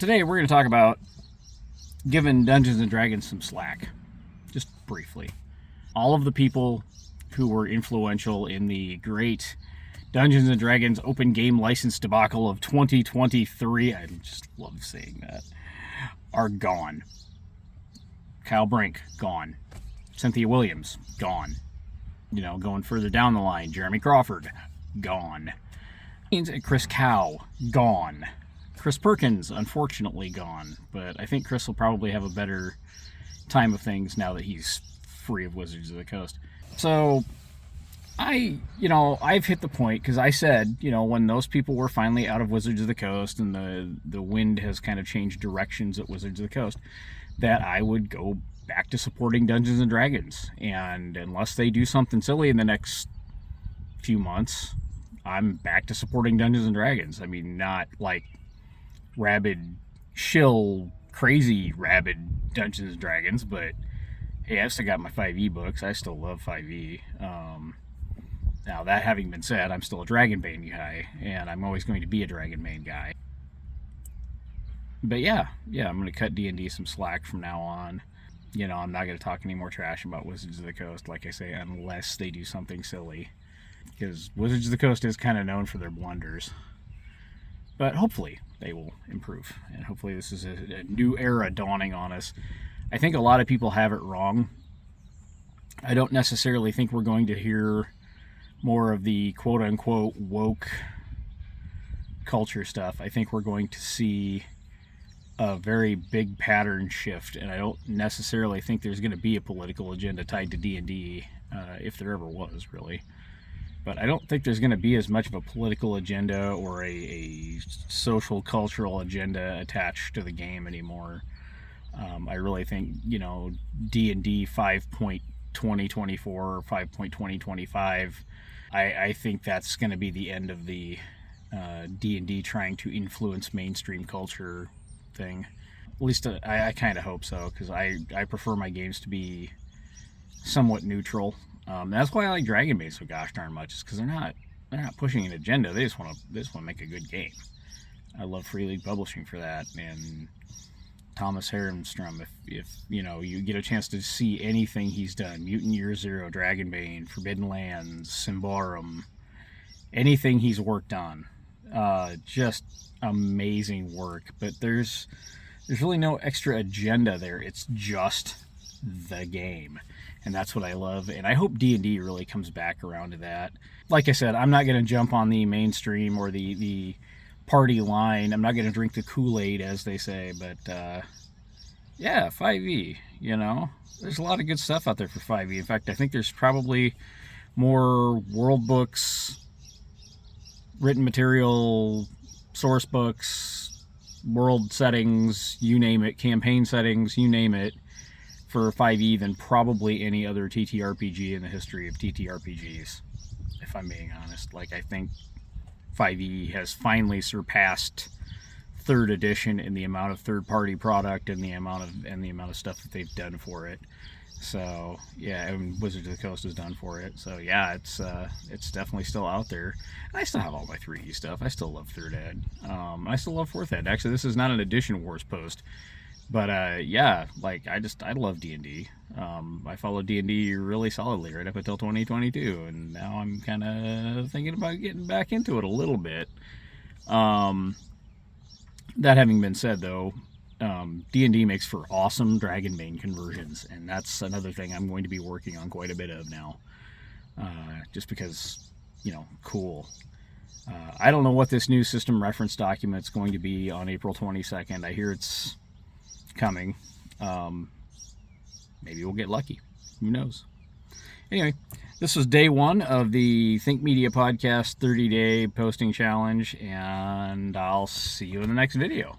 Today we're going to talk about giving Dungeons & Dragons some slack, just briefly. All of the people who were influential in the great Dungeons & Dragons open game license debacle of 2023, I just love saying that, are gone. Kyle Brink, gone. Cynthia Williams, gone. Going further down the line, Jeremy Crawford, gone. Chris Cow, gone. Chris Perkins, unfortunately, gone. But I think Chris will probably have a better time of things now that he's free of Wizards of the Coast. So, I've hit the point, because I said, when those people were finally out of Wizards of the Coast and the wind has kind of changed directions at Wizards of the Coast, that I would go back to supporting Dungeons & Dragons. And unless they do something silly in the next few months, I'm back to supporting Dungeons & Dragons. I mean, not like rabid crazy rabid Dungeons and Dragons, but hey, I've still got my 5e books. I still love 5e. Now, that having been said, I'm still a Dragonbane guy, and I'm always going to be a Dragonbane guy. But yeah, I'm going to cut D&D some slack from now on. I'm not going to talk any more trash about Wizards of the Coast, like I say, unless they do something silly. Because Wizards of the Coast is kind of known for their blunders. But hopefully they will improve, and hopefully this is a new era dawning on us. I think a lot of people have it wrong. I don't necessarily think we're going to hear more of the quote-unquote woke culture stuff. I think we're going to see a very big pattern shift, and I don't necessarily think there's going to be a political agenda tied to D&D, if there ever was, really. But I don't think there's going to be as much of a political agenda or a social, cultural agenda attached to the game anymore. I really think, D&D 5.2024 or 5.2025, I think that's going to be the end of the D&D trying to influence mainstream culture thing. At least I kind of hope so, because I prefer my games to be somewhat neutral. That's why I like Dragonbane so gosh darn much, is because they're not pushing an agenda. They just want to make a good game. I love Free League Publishing for that, and Thomas Herrenstrom. If you get a chance to see anything he's done, Mutant Year Zero, Dragonbane, Forbidden Lands, Symbaroum, anything he's worked on, just amazing work. But there's really no extra agenda there. It's just the game. And that's what I love, and I hope D&D really comes back around to that. Like I said, I'm not going to jump on the mainstream or the party line. I'm not going to drink the Kool-Aid, as they say, but yeah, 5e, There's a lot of good stuff out there for 5e. In fact, I think there's probably more world books, written material, source books, world settings, you name it, campaign settings, you name it, for 5e than probably any other TTRPG in the history of TTRPGs, if I'm being honest. I think 5e has finally surpassed 3rd edition in the amount of third-party product and the amount of stuff that they've done for it. So yeah, and Wizards of the Coast has done for it. So yeah, it's definitely still out there. And I still have all my 3e stuff. I still love 3rd Ed. I still love 4th Ed. Actually, this is not an Edition Wars post. But yeah, I love D&D. I followed D&D really solidly right up until 2022, and now I'm kind of thinking about getting back into it a little bit. That having been said, though, D&D makes for awesome Dragonbane conversions, and that's another thing I'm going to be working on quite a bit of now. Just because, cool. I don't know what this new system reference document's going to be on April 22nd. I hear it's coming. Maybe we'll get lucky. Who knows? Anyway, this was day 1 of the Think Media Podcast 30-day posting challenge, and I'll see you in the next video.